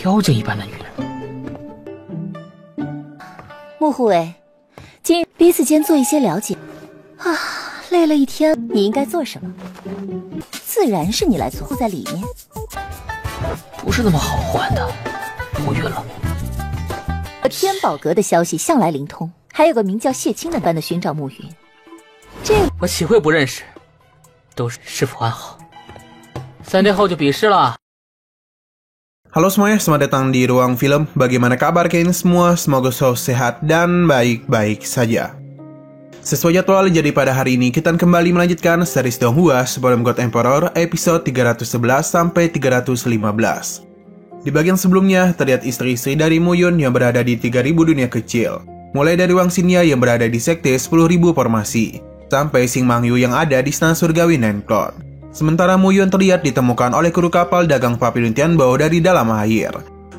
妖精一般的女人。穆护卫，今日彼此间做一些了解。累了一天，你应该做什么？自然是你来做，在里面。不是那么好换的，我晕了。天宝阁的消息向来灵通，还有个名叫谢清的般的寻找暮云。我岂会不认识？都是师傅安好。3天后就比试了。Halo semuanya, selamat datang di Ruang Film. Bagaimana kabar kalian semua? Semoga selalu sehat dan baik-baik saja. Sesuai jadwal, jadi pada hari ini kita kembali melanjutkan series Donghua sebelum God Emperor episode 311 sampai 315. Di bagian sebelumnya, terlihat istri-istri dari Muyun yang berada di 3000 dunia kecil. Mulai dari Wang Xingya yang berada di sekte 10.000 formasi, sampai Xing Mangyu yang ada di Istana Surgawi Nine Cloud. Sementara Muyun terlihat ditemukan oleh kru kapal dagang Papillon Tianbo dari dalam air.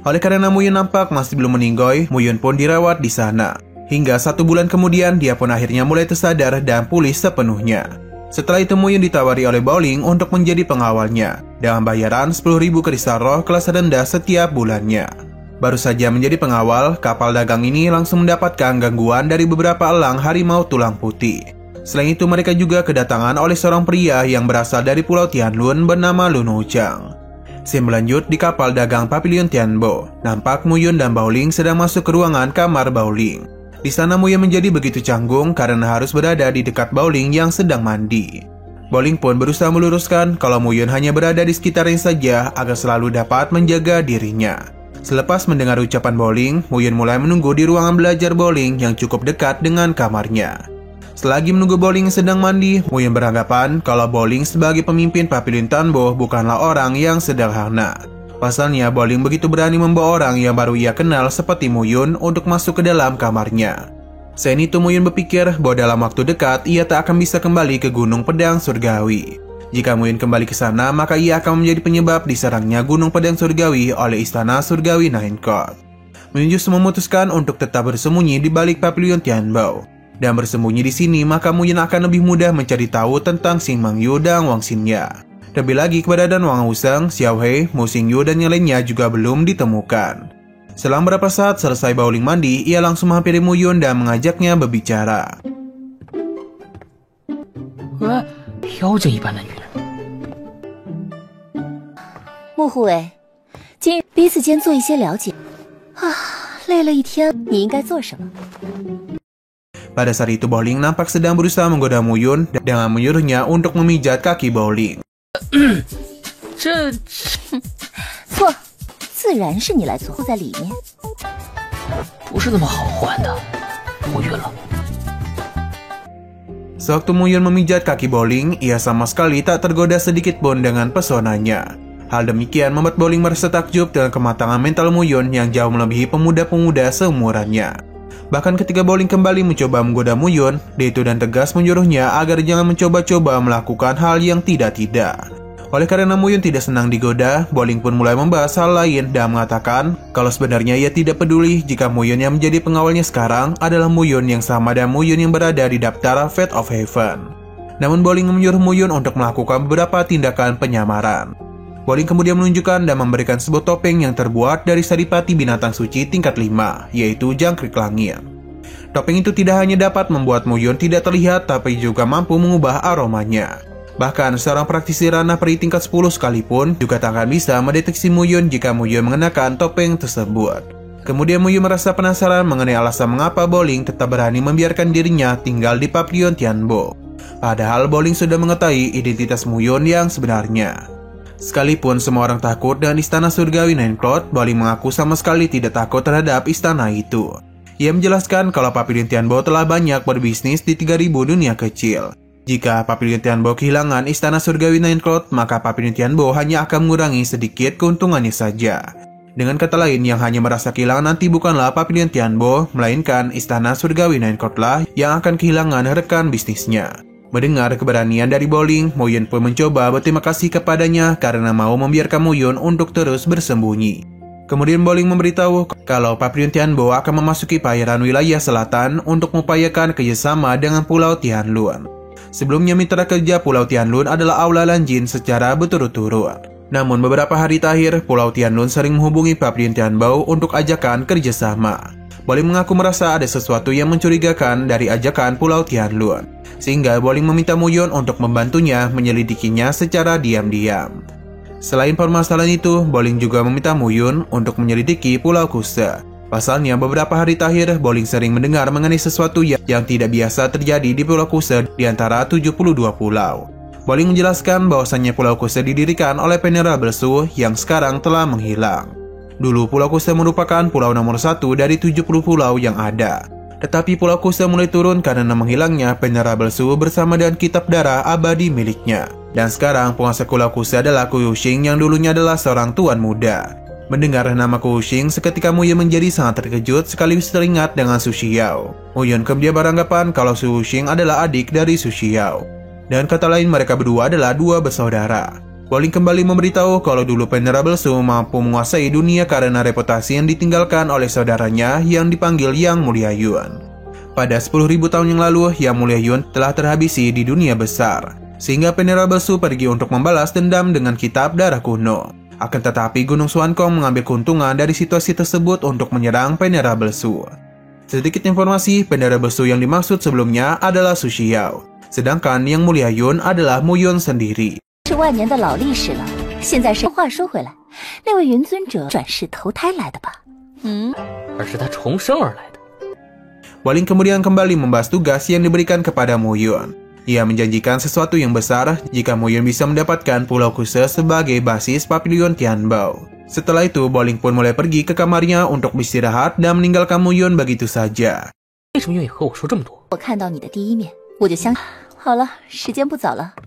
Oleh karena Muyun nampak masih belum meninggoy, Muyun pun dirawat di sana. Hingga 1 bulan kemudian, dia pun akhirnya mulai tersadar dan pulih sepenuhnya. Setelah itu Muyun ditawari oleh Baoling untuk menjadi pengawalnya, dengan bayaran 10.000 kristal roh kelas rendah setiap bulannya. Baru saja menjadi pengawal, kapal dagang ini langsung mendapatkan gangguan dari beberapa elang harimau tulang putih. Selain itu mereka juga kedatangan oleh seorang pria yang berasal dari Pulau Tianlun bernama Lun Wuchang. Scene berlanjut di kapal dagang Papillon Tianbo. Nampak Muyun dan Baoling sedang masuk ke ruangan kamar Baoling. Di sana Muyun menjadi begitu canggung karena harus berada di dekat Baoling yang sedang mandi. Baoling pun berusaha meluruskan kalau Muyun hanya berada di sekitarnya saja agar selalu dapat menjaga dirinya. Selepas mendengar ucapan Baoling, Muyun mulai menunggu di ruangan belajar Baoling yang cukup dekat dengan kamarnya. Selagi menunggu Baoling sedang mandi, Muyun beranggapan kalau Baoling sebagai pemimpin Papillon Tianbo bukanlah orang yang sederhana. Pasalnya, Baoling begitu berani membawa orang yang baru ia kenal seperti Muyun untuk masuk ke dalam kamarnya. Selain itu, Muyun berpikir bahwa dalam waktu dekat ia tak akan bisa kembali ke Gunung Pedang Surgawi. Jika Muyun kembali ke sana, maka ia akan menjadi penyebab diserangnya Gunung Pedang Surgawi oleh Istana Surgawi Nine Cloud. Muyun justru memutuskan untuk tetap bersembunyi di balik Papillon Tianbo. Dan bersembunyi di sini, maka Muyun akan lebih mudah mencari tahu tentang Xing Mangyu dan Wang Xingya. Terlebih lagi keberadaan Wang Wusheng, Xiao Hei, Mu Xingyu dan yang lainnya juga belum ditemukan. Selang beberapa saat selesai Baoling mandi, ia langsung menghampiri Muyun dan mengajaknya berbicara. 妖精一般的女人。穆护卫，今日彼此间做一些了解。累了一天，你应该做什么？ Pada saat itu Baoling nampak sedang berusaha menggoda Muyun dengan menyuruhnya untuk memijat kaki Baoling. 错，自然是你来做，在里面。不是那么好换的，我晕了。 Sewaktu Muyun memijat kaki Baoling, ia sama sekali tak tergoda sedikit pun dengan pesonanya. Hal demikian membuat Baoling merasa takjub dengan kematangan mental Muyun yang jauh melebihi pemuda-pemuda seumurannya. Bahkan ketika Baoling kembali mencoba menggoda Muyun, dia itu dan tegas menyuruhnya agar jangan mencoba-coba melakukan hal yang tidak-tidak. Oleh karena Muyun tidak senang digoda, Baoling pun mulai membahas hal lain dan mengatakan kalau sebenarnya ia tidak peduli jika Muyun yang menjadi pengawalnya sekarang adalah Muyun yang sama dengan Muyun yang berada di daftar Fate of Heaven. Namun Baoling menyuruh Muyun untuk melakukan beberapa tindakan penyamaran. Baoling kemudian menunjukkan dan memberikan sebuah topeng yang terbuat dari saripati binatang suci tingkat 5, yaitu jangkrik langit. Topeng itu tidak hanya dapat membuat Muyun tidak terlihat, tapi juga mampu mengubah aromanya. Bahkan seorang praktisi ranah peri tingkat 10 sekalipun juga tak akan bisa mendeteksi Muyun jika Muyun mengenakan topeng tersebut. Kemudian Muyun merasa penasaran mengenai alasan mengapa Baoling tetap berani membiarkan dirinya tinggal di Papillon Tianbo. Padahal Baoling sudah mengetahui identitas Muyun yang sebenarnya. Sekalipun semua orang takut dengan Istana Surgawi Nine Cloud, Baoling mengaku sama sekali tidak takut terhadap istana itu. Ia menjelaskan kalau Papillon Tianbo telah banyak berbisnis di 3000 dunia kecil. Jika Papillon Tianbo kehilangan Istana Surgawi Nine Cloud, maka Papillon Tianbo hanya akan mengurangi sedikit keuntungannya saja. Dengan kata lain, yang hanya merasa kehilangan nanti bukanlah Papillon Tianbo, melainkan Istana Surgawi Nine Cloud lah yang akan kehilangan rekan bisnisnya. Mendengar keberanian dari Baoling, Muyun pun mencoba berterima kasih kepadanya karena mau membiarkan Muyun untuk terus bersembunyi. Kemudian Baoling memberitahu kalau Papillon Tianbo akan memasuki perairan wilayah selatan untuk mengupayakan kerjasama dengan Pulau Tianlun. Sebelumnya mitra kerja Pulau Tianlun adalah Aula Lanjin secara berturut-turut. Namun beberapa hari terakhir, Pulau Tianlun sering menghubungi Pavilion Tianbao untuk ajakan kerjasama. Boling mengaku merasa ada sesuatu yang mencurigakan dari ajakan Pulau Tianlun, sehingga Boling meminta Muyon untuk membantunya menyelidikinya secara diam-diam. Selain permasalahan itu, Boling juga meminta Muyon untuk menyelidiki Pulau Kusa. Pasalnya, beberapa hari terakhir, Boling sering mendengar mengenai sesuatu yang tidak biasa terjadi di Pulau Kusa di antara 72 pulau. Boling menjelaskan bahwasannya Pulau Kusa didirikan oleh Venerable Shu yang sekarang telah menghilang. Dulu Pulau Kusa merupakan pulau nomor 1 dari 70 pulau yang ada. Tetapi Pulau Kusa mulai turun karena menghilangnya Venerable Shu bersama dengan kitab darah abadi miliknya. Dan sekarang penguasa Pulau Kusa adalah Ku Yuxing yang dulunya adalah seorang tuan muda. Mendengar nama Ku Yuxing, seketika Muyon menjadi sangat terkejut sekaligus teringat dengan Su Xiao. Muyon kemudian beranggapan kalau Su Yuxing adalah adik dari Su Xiao. Dan kata lain mereka berdua adalah dua bersaudara. Boling kembali memberitahu kalau dulu Venerable Shu mampu menguasai dunia karena reputasi yang ditinggalkan oleh saudaranya yang dipanggil Yang Mulia Yun. Pada 10.000 tahun yang lalu, Yang Mulia Yun telah terhabisi di dunia besar, sehingga Venerable Shu pergi untuk membalas dendam dengan kitab darah kuno. Akan tetapi Gunung Xuankong mengambil keuntungan dari situasi tersebut untuk menyerang Venerable Shu. Sedikit informasi, Venerable Shu yang dimaksud sebelumnya adalah Su Xiao, sedangkan Yang Mulia Yun adalah Muyon sendiri. 是万年的老历史了。现在是话说回来，那位云尊者转世投胎来的吧？而是他重生而来的。 Boling kemudian kembali membahas tugas yang diberikan kepada Muyon. Ia menjanjikan sesuatu yang besar jika Muyon bisa mendapatkan Pulau Kusa sebagai basis Pavilion Tianbao. Setelah itu, Boling pun mulai pergi ke kamarnya untuk beristirahat dan meninggalkan Muyon begitu saja. 为什么愿意和我说这么多？ 我看到你的第一面，我就相信。好了，时间不早了。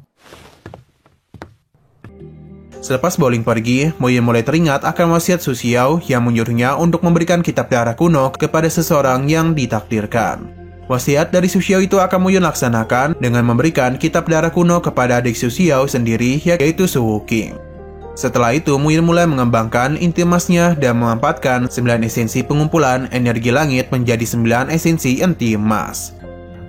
Selepas Boling pergi, Muyon mulai teringat akan wasiat Su Xiao yang menyuruhnya untuk memberikan kitab darah kuno kepada seseorang yang ditakdirkan. Wasiat dari Su Xiao itu akan Muyon laksanakan dengan memberikan kitab darah kuno kepada adik Su Xiao sendiri, yaitu Su Wuqing. Setelah itu, Muyon mulai mengembangkan inti emasnya dan memanfaatkan 9 esensi pengumpulan energi langit menjadi 9 esensi inti emas.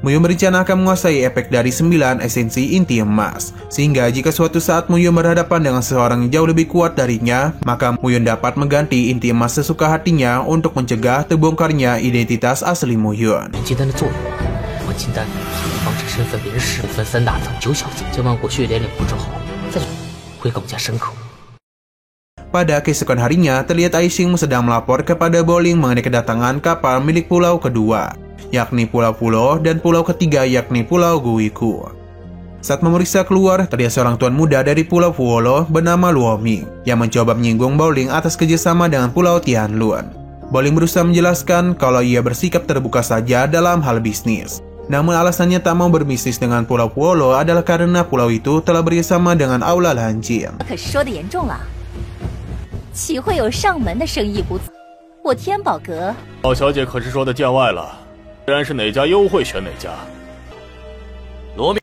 Muyon berencana akan menguasai efek dari 9 esensi inti emas, sehingga jika suatu saat Muyon berhadapan dengan seseorang yang jauh lebih kuat darinya, maka Muyon dapat mengganti inti emas sesuka hatinya untuk mencegah terbongkarnya identitas asli Muyon. 金丹的作用，黄金丹防止身份别人识分3大层9小层，将万国血连领悟之后，再会更加深刻。 Pada keesokan harinya, terlihat Aishing sedang melapor kepada Boling mengenai kedatangan kapal milik pulau kedua, yakni Pulau Pulo, dan pulau ketiga yakni Pulau Guiku. Saat memeriksa keluar, terlihat seorang tuan muda dari Pulau Puolo bernama Luo Ming yang mencoba menyinggung Boling atas kerjasama dengan Pulau Tianlun. Boling berusaha menjelaskan kalau ia bersikap terbuka saja dalam hal bisnis. Namun alasannya tak mau berbisnis dengan Pulau Puolo adalah karena pulau itu telah bersama dengan Aula Lanjin. 可是说的严重了，岂会有上门的生意不做？我天宝阁，老小姐可是说的见外了，既然是哪家优惠选哪家。罗密。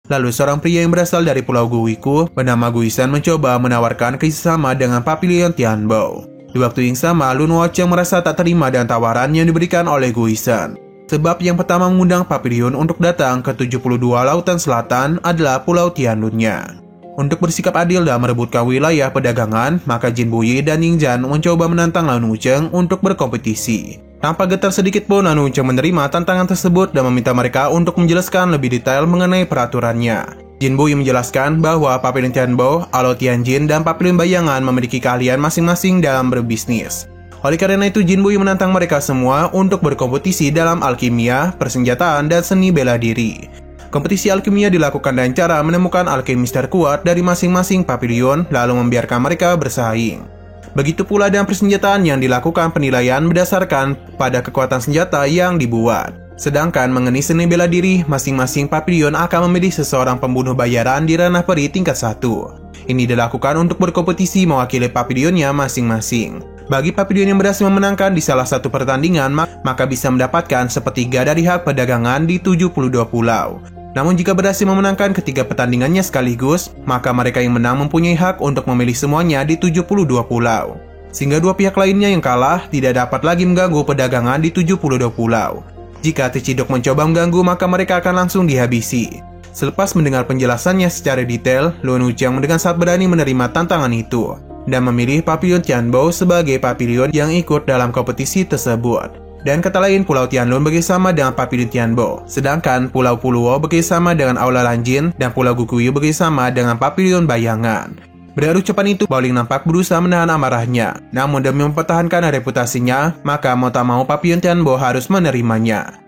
Lalu seorang pria yang berasal dari Pulau Guiku bernama Guisan mencoba menawarkan kerjasama dengan Pavilion Tianbao. Di waktu yang sama, Lun Wucheng merasa tak terima dengan tawaran yang diberikan oleh Guisan. Sebab yang pertama mengundang Pavilion untuk datang ke 72 lautan selatan adalah Pulau Tianlunnya. Untuk bersikap adil dan merebutkan wilayah perdagangan, maka Jin Buyi dan Ying Zhan mencoba menantang Lun Wucheng untuk berkompetisi. Tanpa getar sedikit pun, Lun Wucheng menerima tantangan tersebut dan meminta mereka untuk menjelaskan lebih detail mengenai peraturannya. Jin Buyi menjelaskan bahwa Pavilion Tianbao, Alo Tianjin, dan Pavilion Bayangan memiliki keahlian masing-masing dalam berbisnis. Oleh karena itu, Jin Buyi menantang mereka semua untuk berkompetisi dalam alkimia, persenjataan, dan seni bela diri. Kompetisi alkimia dilakukan dengan cara menemukan alkemis terkuat dari masing-masing pavilion, lalu membiarkan mereka bersaing. Begitu pula dengan persenjataan yang dilakukan penilaian berdasarkan pada kekuatan senjata yang dibuat. Sedangkan mengenai seni bela diri, masing-masing pavilion akan memilih seseorang pembunuh bayaran di ranah peri tingkat 1. Ini dilakukan untuk berkompetisi mewakili pavilionnya masing-masing. Bagi pavilion yang berhasil memenangkan di salah satu pertandingan, maka bisa mendapatkan sepertiga dari hak perdagangan di 72 pulau. Namun jika berhasil memenangkan ketiga pertandingannya sekaligus, maka mereka yang menang mempunyai hak untuk memilih semuanya di 72 pulau. Sehingga dua pihak lainnya yang kalah tidak dapat lagi mengganggu perdagangan di 72 pulau. Jika terciduk mencoba mengganggu, maka mereka akan langsung dihabisi. Selepas mendengar penjelasannya secara detail, Luan Wujiang dengan sangat berani menerima tantangan itu dan memilih Papilion Tianbo sebagai papilion yang ikut dalam kompetisi tersebut. Dan kata lain, Pulau Tianlun bekerjasama dengan Papilion Tianbo, sedangkan Pulau Puluo bekerjasama dengan Aula Lanjin dan Pulau Gukuyu bekerjasama dengan Papilion Bayangan. Beradu ucapan itu, Baoling nampak berusaha menahan amarahnya, namun demi mempertahankan reputasinya, maka mau tak mau Papilion Tianbo harus menerimanya.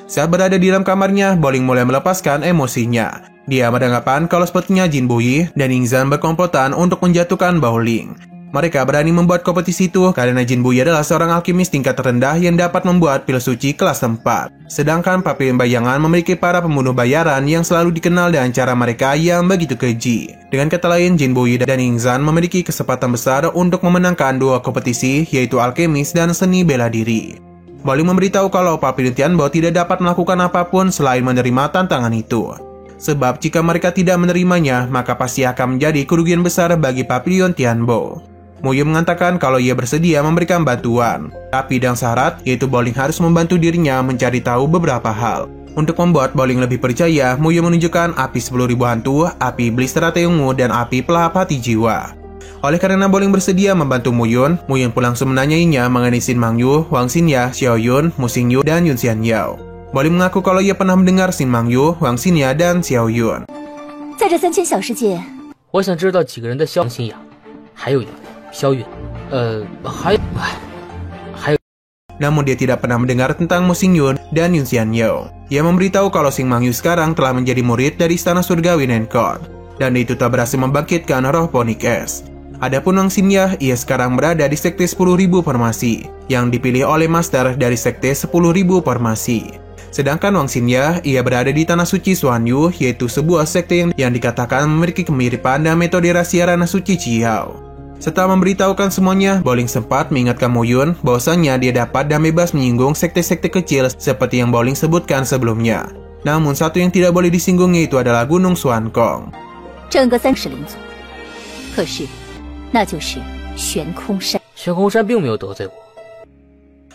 Saat berada di dalam kamarnya, Baoling mulai melepaskan emosinya. Dia beranggapan kalau sepertinya Jin Buyi dan Yingzhan berkomplotan untuk menjatuhkan Baoling. Mereka berani membuat kompetisi itu karena Jin Buyi adalah seorang alkimis tingkat terendah yang dapat membuat pil suci kelas 4. Sedangkan Papilion Bayangan memiliki para pembunuh bayaran yang selalu dikenal dengan cara mereka yang begitu keji. Dengan kata lain, Jin Buyi dan Yingzhan memiliki kesempatan besar untuk memenangkan dua kompetisi, yaitu alkemis dan seni bela diri. Baoling memberitahu kalau Papilion Tianbo tidak dapat melakukan apapun selain menerima tantangan itu. Sebab jika mereka tidak menerimanya, maka pasti akan menjadi kerugian besar bagi Papilion Tianbo. Muyu mengatakan kalau ia bersedia memberikan bantuan, tapi dengan syarat yaitu Baoling harus membantu dirinya mencari tahu beberapa hal. Untuk membuat Baoling lebih percaya, Muyu menunjukkan api 10.000 hantu, api iblis teratai ungu, dan api pelahap hati jiwa. Oleh karena Baoling bersedia membantu Muyun pun langsung menanyainya mengenai Xin Mangyu, Wang Xinya, Xiao Yun, Mu Xingyu, dan Yun Xianyao. Baoling mengaku kalau ia pernah mendengar Xin Mangyu, Wang Xinya, dan Xiao Yun. 在这3000小世界，我想知道几个人的肖信仰，还有一个肖韵，还有。 Namun dia tidak pernah mendengar tentang Mu Xingyun dan Yun Xianyao. Ia memberitahu kalau Xin Mangyu sekarang telah menjadi murid dari Istana Surgawi Nenkon, dan itu tak berhasil membangkitkan roh Phoenix Es. Adapun Wang Xinya, ia sekarang berada di Sekte 10.000 Formasi, yang dipilih oleh Master dari Sekte 10.000 Formasi. Sedangkan Wang Xinya, ia berada di Tanah Suci Xuanyu, yaitu sebuah sekte yang dikatakan memiliki kemiripan dan metode rahasia ranah suci Chiao. Setelah memberitahukan semuanya, Baoling sempat mengingatkan Muyun bahwasannya dia dapat dan bebas menyinggung sekte-sekte kecil seperti yang Baoling sebutkan sebelumnya. Namun satu yang tidak boleh disinggung yaitu adalah Gunung Xuankong. 整个30灵族，可是那就是悬空山。悬空山并没有得罪我。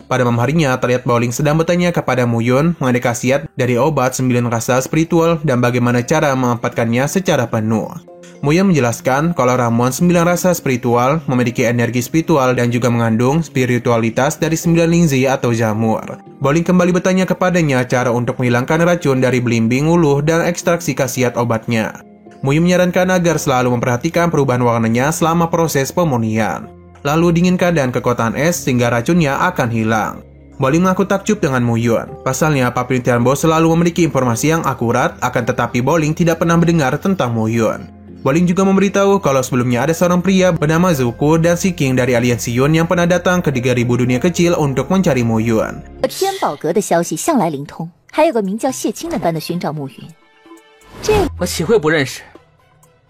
Pada malam harinya, terlihat Baoling sedang bertanya kepada Muyun mengenai khasiat dari obat 9 rasa spiritual dan bagaimana cara memanfaatkannya secara penuh. Muyun menjelaskan kalau ramuan 9 rasa spiritual memiliki energi spiritual dan juga mengandung spiritualitas dari 9 lingzi atau jamur. Baoling kembali bertanya kepadanya cara untuk menghilangkan racun dari belimbing uluh dan ekstraksi khasiat obatnya. Muyun menyarankan agar selalu memperhatikan perubahan warnanya selama proses pemurnian. Lalu dinginkan dan kekuatan es sehingga racunnya akan hilang. Baoling mengaku takjub dengan Muyun. Pasalnya, Papilion Tianbo selalu memiliki informasi yang akurat, akan tetapi Baoling tidak pernah mendengar tentang Muyun. Baoling juga memberitahu kalau sebelumnya ada seorang pria bernama Zuko dan Si King dari aliansi Yun yang pernah datang ke 3000 dunia kecil untuk mencari Muyun. 天宝阁的消息向来灵通，还有个名叫谢清的般的寻找暮云。我岂会不认识？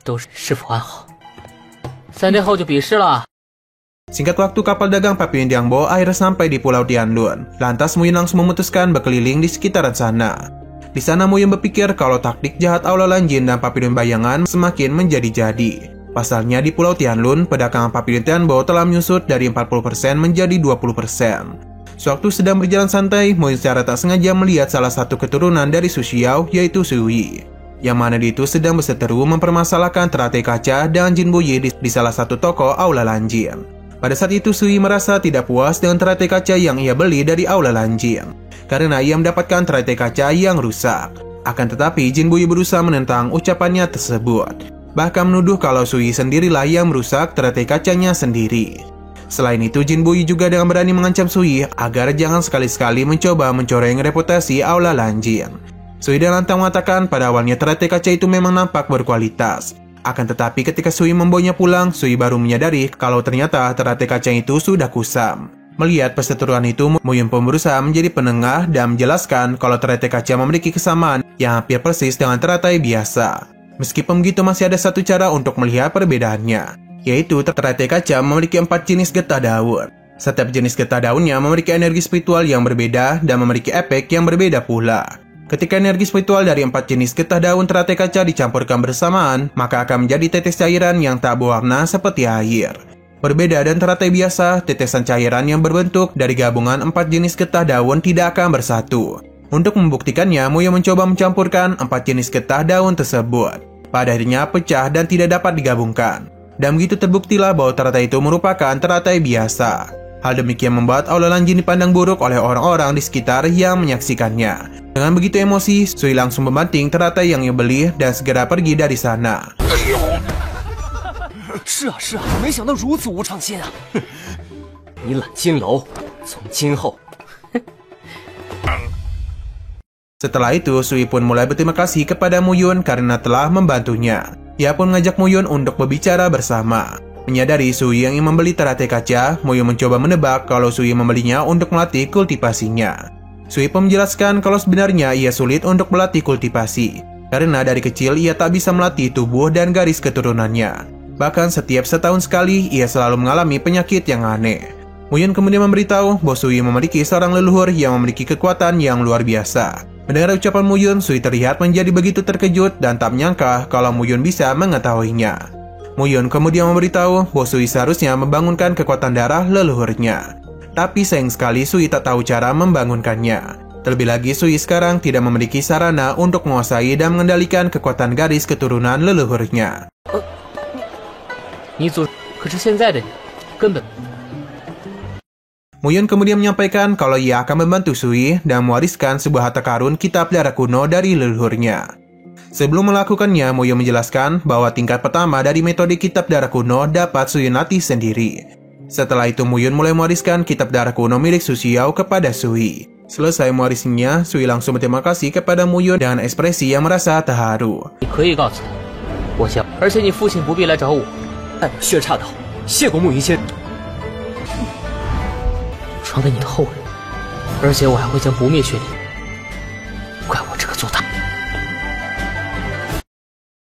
都是师傅安好。3天后就比试了。 Singkat waktu, kapal dagang Papilion Tianbo akhirnya sampai di Pulau Tianlun. Lantas Muyun langsung memutuskan berkeliling di sekitaran sana. Di sana Muyun berpikir kalau taktik jahat Aula Lanjin dan Papilion Bayangan semakin menjadi-jadi. Pasalnya di Pulau Tianlun, perdagangan Papilion Tianbo telah menyusut dari 40% menjadi 20%. Sewaktu sedang berjalan santai, Muyun secara tak sengaja melihat salah satu keturunan dari Su Xiao, yaitu Sui, yang mana dia itu sedang berseteru mempermasalahkan teratai kaca dengan Jin Buyi di salah satu toko Aula Lanjin. Pada saat itu Sui merasa tidak puas dengan teratai kaca yang ia beli dari Aula Lanjin, karena ia mendapatkan teratai kaca yang rusak. Akan tetapi Jin Buyi berusaha menentang ucapannya tersebut, bahkan menuduh kalau Sui sendirilah yang merusak teratai kacanya sendiri. Selain itu, Jin Buyi juga dengan berani mengancam Sui agar jangan sekali-sekali mencoba mencoreng reputasi Aula Lanjin. Sui dan lantang mengatakan pada awalnya teratai kaca itu memang nampak berkualitas. Akan tetapi ketika Sui membawanya pulang, Sui baru menyadari kalau ternyata teratai kaca itu sudah kusam. Melihat perseteruan itu, Muyun pun berusaha menjadi penengah dan menjelaskan kalau teratai kaca memiliki kesamaan yang hampir persis dengan teratai biasa. Meskipun begitu, masih ada satu cara untuk melihat perbedaannya, yaitu teratai kaca memiliki 4 jenis getah daun. Setiap jenis getah daunnya memiliki energi spiritual yang berbeda dan memiliki efek yang berbeda pula. Ketika energi spiritual dari 4 jenis getah daun teratai kaca dicampurkan bersamaan, maka akan menjadi tetes cairan yang tak berwarna seperti air. Berbeda dan teratai biasa, tetesan cairan yang berbentuk dari gabungan 4 jenis getah daun tidak akan bersatu. Untuk membuktikannya, Moyo mencoba mencampurkan 4 jenis getah daun tersebut. Pada akhirnya pecah dan tidak dapat digabungkan. Dan begitu terbuktilah bahwa teratai itu merupakan teratai biasa. Hal demikian membuat Aula Lanjin dipandang buruk oleh orang-orang di sekitar yang menyaksikannya. Dengan begitu emosi, Sui langsung membanting teratai yang ia beli dan segera pergi dari sana. 是啊，没想到如此无常心啊！你揽金楼，从今后。 Setelah itu, Sui pun mulai berterima kasih kepada Muyun karena telah membantunya. Ia pun mengajak Muyun untuk berbicara bersama. Menyadari Sui yang ingin membeli teratai kaca, Muyun mencoba menebak kalau Sui membelinya untuk melatih kultivasinya. Sui pun menjelaskan kalau sebenarnya ia sulit untuk melatih kultivasi, karena dari kecil ia tak bisa melatih tubuh dan garis keturunannya. Bahkan setiap setahun sekali, ia selalu mengalami penyakit yang aneh. Muyun kemudian memberitahu bahwa Sui memiliki seorang leluhur yang memiliki kekuatan yang luar biasa. Mendengar ucapan Muyun, Sui terlihat menjadi begitu terkejut dan tak menyangka kalau Muyun bisa mengetahuinya. Muyun kemudian memberitahu bahwa Sui seharusnya membangunkan kekuatan darah leluhurnya. Tapi sayang sekali Sui tak tahu cara membangunkannya. Terlebih lagi Sui sekarang tidak memiliki sarana untuk menguasai dan mengendalikan kekuatan garis keturunan leluhurnya. Muyun kemudian menyampaikan kalau ia akan membantu Sui dan mewariskan sebuah harta karun kitab darah kuno dari leluhurnya. Sebelum melakukannya, Muyun menjelaskan bahwa tingkat pertama dari metode kitab darah kuno dapat Sui latih sendiri. Setelah itu Muyun mulai mewariskan kitab darah kuno milik Su Xiao kepada Sui. Selesai mewarisinya, Sui langsung berterima kasih kepada Muyun dengan ekspresi yang merasa terharu. 代表血岔道，谢过慕云仙。 传给你的后人，而且我还会将不灭血灵，怪我这个做大。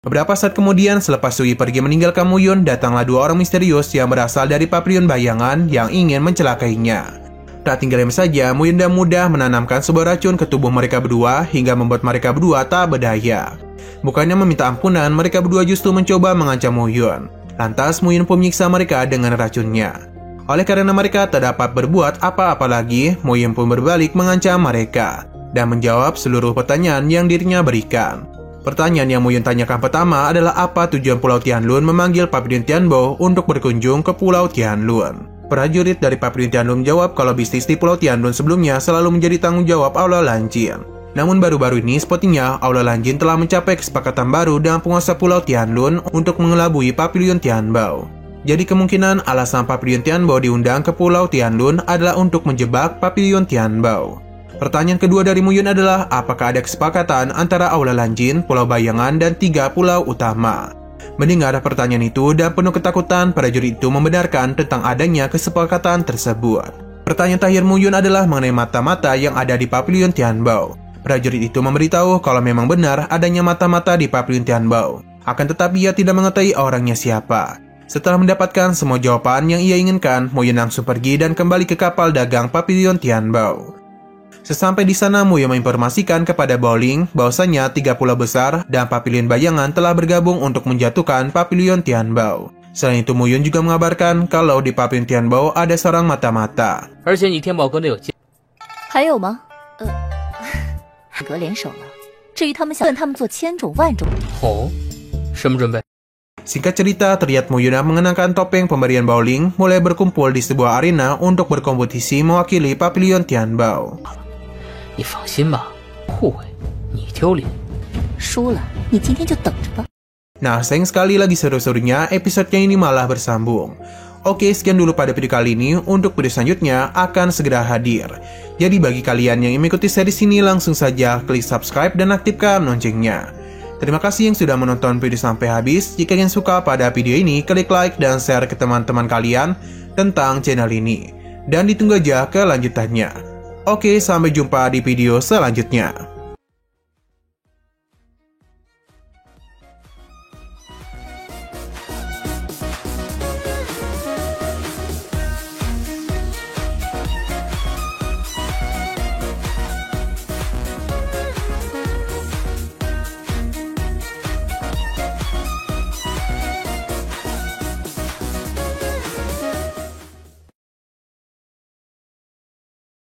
Beberapa saat kemudian, selepas Sui pergi meninggalkan Muyun, datanglah 2 orang misterius yang berasal dari Papilion Bayangan yang ingin mencelakainya. Tak tinggal diam saja, Muyun dan mudah menanamkan sebuah racun ke tubuh mereka berdua hingga membuat mereka berdua tak berdaya. Bukannya meminta ampunan, mereka berdua justru mencoba mengancam Muyun. Lantas Muyun pun menyiksa mereka dengan racunnya. Oleh karena mereka tak dapat berbuat apa-apa lagi, Muyun pun berbalik mengancam mereka dan menjawab seluruh pertanyaan yang dirinya berikan. Pertanyaan yang Muyun tanyakan pertama adalah apa tujuan Pulau Tianlun memanggil Papilion Tianbo untuk berkunjung ke Pulau Tianlun. Prajurit dari Papilion Tianlun menjawab kalau bisnis di Pulau Tianlun sebelumnya selalu menjadi tanggung jawab Aula Lanjin. Namun baru-baru ini sepertinya Aula Lanjin telah mencapai kesepakatan baru dengan penguasa Pulau Tianlun untuk mengelabui Papilion Tianbo. Jadi kemungkinan alasan Papilion Tianbo diundang ke Pulau Tianlun adalah untuk menjebak Papilion Tianbo. Pertanyaan kedua dari Muyun adalah apakah ada kesepakatan antara Aula Lanjin, Pulau Bayangan, dan 3 pulau utama. Mendengar pertanyaan itu dan penuh ketakutan, prajurit itu membenarkan tentang adanya kesepakatan tersebut. Pertanyaan terakhir Muyun adalah mengenai mata-mata yang ada di Papilion Tianbo. Prajurit itu memberitahu kalau memang benar adanya mata-mata di Papilion Tianbo. Akan tetapi ia tidak mengetahui orangnya siapa. Setelah mendapatkan semua jawaban yang ia inginkan, Muyun langsung pergi dan kembali ke kapal dagang Papilion Tianbo. Sesampai di sana, Muyun menginformasikan kepada Baoling bahwasanya 3 pulau besar dan Papilion Bayangan telah bergabung untuk menjatuhkan Papilion Tianbo. Selain itu, Muyun juga mengabarkan kalau di Papilion Tianbo ada seorang mata-mata. 还有吗？格联手了。至于他们想问他们做千种万种。哦，什么准备？ Singkat cerita, terlihat Muyun mengenakan topeng pemberian Baoling mulai berkumpul di sebuah arena untuk berkompetisi mewakili Papilion Tianbo. 你放心吧，护卫，你丢脸。输了，你今天就等着吧。 Nah, sayang sekali lagi seru-serunya episodenya ini malah bersambung. Oke, sekian dulu pada video kali ini. Untuk video selanjutnya akan segera hadir. Jadi bagi kalian yang ingin mengikuti series ini, langsung saja klik subscribe dan aktifkan loncengnya. Terima kasih yang sudah menonton video sampai habis. Jika kalian suka pada video ini, klik like dan share ke teman-teman kalian tentang channel ini. Dan ditunggu aja kelanjutannya. Oke, sampai jumpa di video selanjutnya.